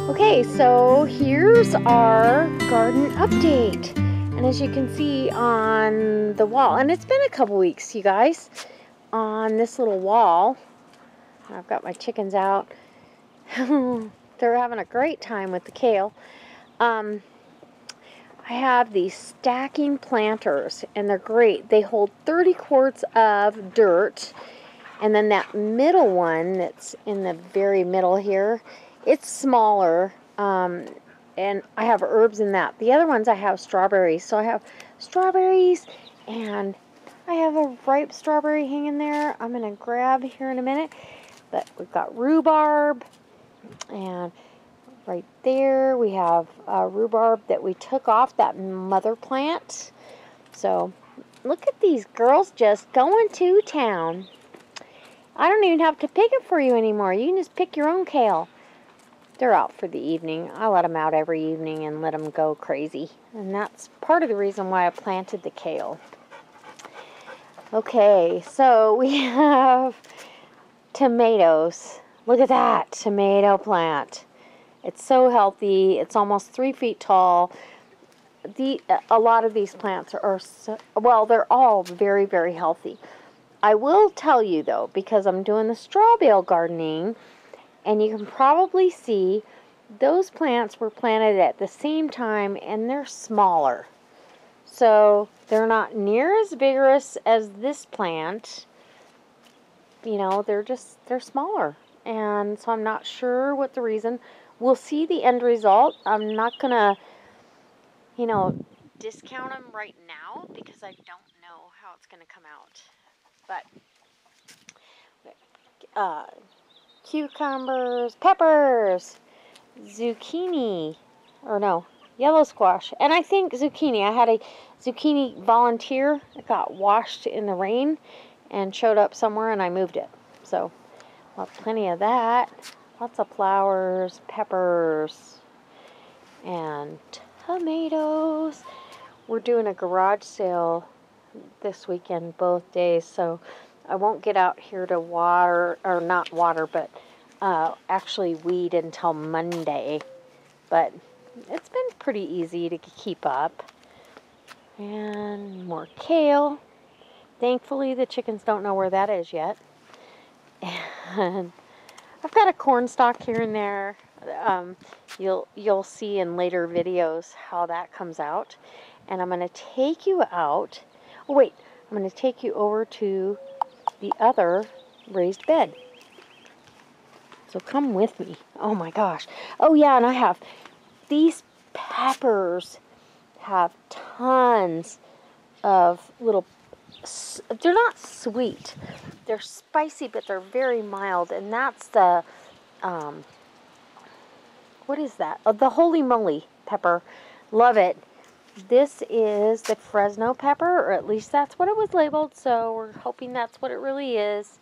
Okay, so here's our garden update. And as you can see on the wall, and it's been a couple weeks, you guys, on this little wall, I've got my chickens out. They're having a great time with the kale. I have these stacking planters, and they're great. They hold 30 quarts of dirt, and then that middle one that's in the very middle here, it's smaller, and I have herbs in that. The other ones I have strawberries, so I have strawberries, and I have a ripe strawberry hanging there I'm going to grab here in a minute. But we've got rhubarb, and right there we have rhubarb that we took off that mother plant. So look at these girls just going to town. I don't even have to pick it for you anymore. You can just pick your own kale. They're out for the evening. I let them out every evening and let them go crazy. And that's part of the reason why I planted the kale. Okay, so we have tomatoes. Look at that tomato plant. It's so healthy. It's almost 3 feet tall. A lot of these plants are well, they're all very, very healthy. I will tell you though, because I'm doing the straw bale gardening, and you can probably see those plants were planted at the same time, and they're smaller. So they're not near as vigorous as this plant. You know, they're smaller. And so I'm not sure what the reason. We'll see the end result. I'm not going to, discount them right now because I don't know how it's going to come out. But cucumbers, peppers, zucchini, or no, yellow squash, and I think zucchini. I had a zucchini volunteer that got washed in the rain and showed up somewhere, and I moved it. So we'll have plenty of that. Lots of flowers, peppers, and tomatoes. We're doing a garage sale this weekend, both days, so I won't get out here to water, or not water, but actually weed until Monday. But it's been pretty easy to keep up. And more kale. Thankfully, the chickens don't know where that is yet. And I've got a corn stalk here and there. You'll see in later videos how that comes out. And I'm going to take you out. Oh, wait. I'm going to take you over to the other raised bed. So come with me. Oh my gosh. Oh yeah, and I have these peppers have tons of little, they're not sweet. They're spicy, but they're very mild. And that's the, what is that? Oh, the holy moly pepper. Love it. This is the Fresno pepper, or at least that's what it was labeled, so we're hoping that's what it really is.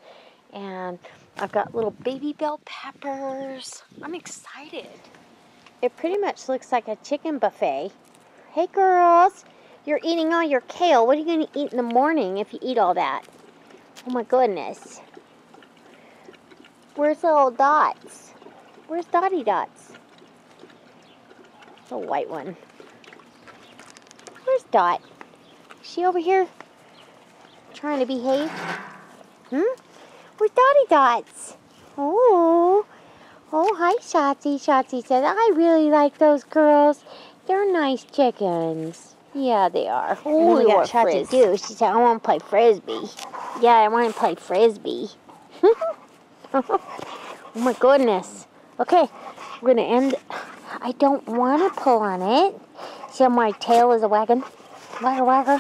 And I've got little baby bell peppers. I'm excited. It pretty much looks like a chicken buffet. Hey girls, you're eating all your kale. What are you going to eat in the morning if you eat all that? Oh my goodness. Where's the little dots? Where's Dotty Dots? The white one. Where's Dot? Is she over here trying to behave? Where's Dotty Dots? Oh, hi, Shotzi. Shotzi said, I really like those girls. They're nice chickens. Yeah, they are. Oh, we got Shotzi too. She said, I want to play Frisbee. Yeah, I want to play Frisbee. Oh, my goodness. Okay, we're going to end. I don't want to pull on it. See, my tail is a wagon. Wagger, wagger.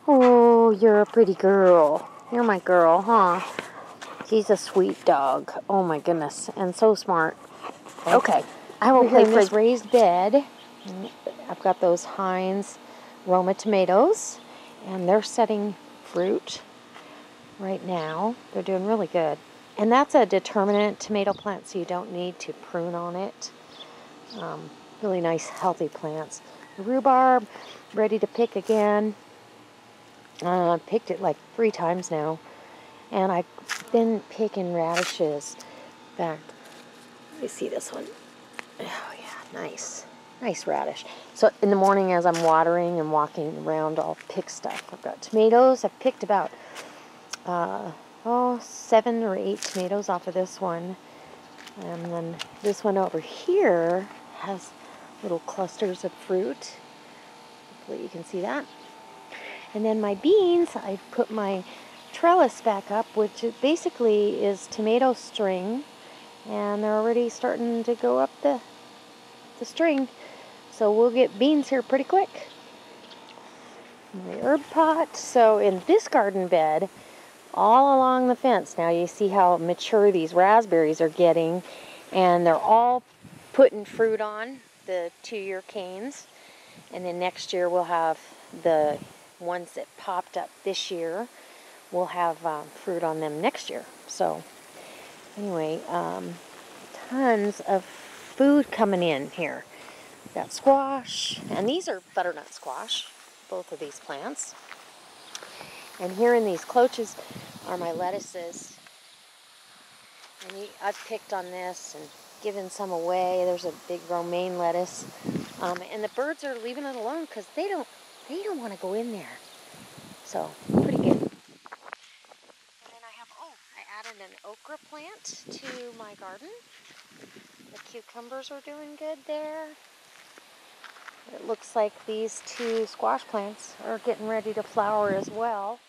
Oh, you're a pretty girl. You're my girl, huh? She's a sweet dog. Oh my goodness, and so smart. Okay, I will play this raised bed. I've got those Heinz Roma tomatoes, and they're setting fruit right now. They're doing really good. And that's a determinate tomato plant, so you don't need to prune on it. Really nice, healthy plants. Rhubarb, ready to pick again. I picked it like 3 times now. And I've been picking radishes back. Let me see this one. Oh yeah, nice. Nice radish. So in the morning as I'm watering and walking around, I'll pick stuff. I've got tomatoes. I've picked about 7 or 8 tomatoes off of this one. And then this one over here has little clusters of fruit. Hopefully you can see that. And then my beans, I put my trellis back up, which basically is tomato string. And they're already starting to go up the string. So we'll get beans here pretty quick. My herb pot. So in this garden bed, all along the fence, now you see how mature these raspberries are getting. And they're all putting fruit on, the 2-year canes. And then next year we'll have the ones that popped up this year. We'll have fruit on them next year. So anyway, tons of food coming in here. Got squash, and these are butternut squash, both of these plants. And here in these cloches are my lettuces. And I've picked on this and given some away. There's a big romaine lettuce. And the birds are leaving it alone because they don't want to go in there. So, pretty good. And then I added an okra plant to my garden. The cucumbers are doing good there. It looks like these 2 squash plants are getting ready to flower as well.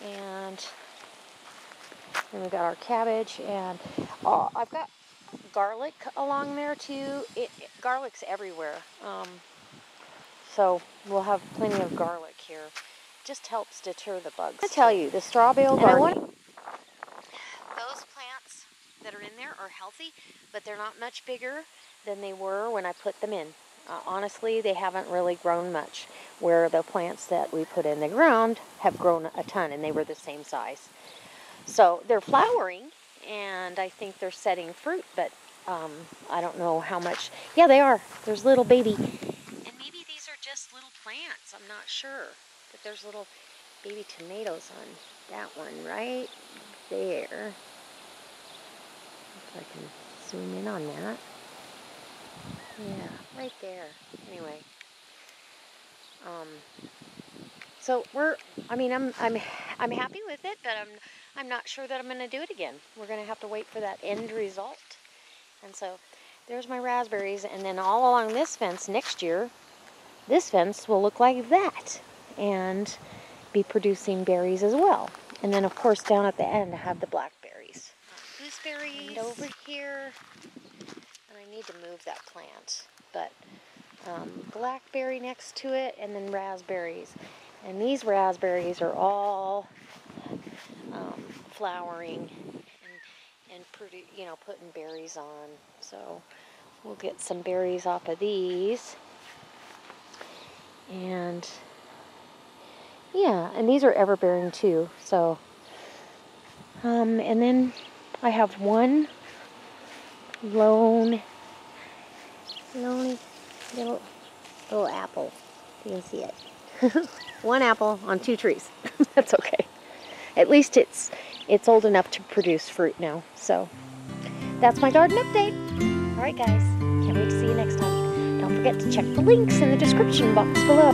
And then we got our cabbage, and I've got garlic along there too. Garlic's everywhere. So we'll have plenty of garlic here. Just helps deter the bugs. I tell you, the straw bale gardening. Those plants that are in there are healthy, but they're not much bigger than they were when I put them in. Honestly, they haven't really grown much, where the plants that we put in the ground have grown a ton, and they were the same size. So they're flowering, and I think they're setting fruit, but I don't know how much. Yeah, they are. There's little baby. And maybe these are just little plants. I'm not sure. But there's little baby tomatoes on that one right there. If I can zoom in on that. Yeah, right there. Anyway, so I'm happy with it, but I'm not sure that I'm going to do it again. We're going to have to wait for that end result. And so there's my raspberries, and then all along this fence next year, this fence will look like that and be producing berries as well. And then of course down at the end I have the blackberries. Gooseberries and over here. I need to move that plant, but blackberry next to it, and then raspberries. And these raspberries are all flowering and putting berries on. So we'll get some berries off of these. And yeah, and these are ever-bearing too. So and then I have one lone little apple. You can see it. One apple on 2 trees. That's okay. At least it's old enough to produce fruit now. So that's my garden update. All right, guys. Can't wait to see you next time. Don't forget to check the links in the description box below.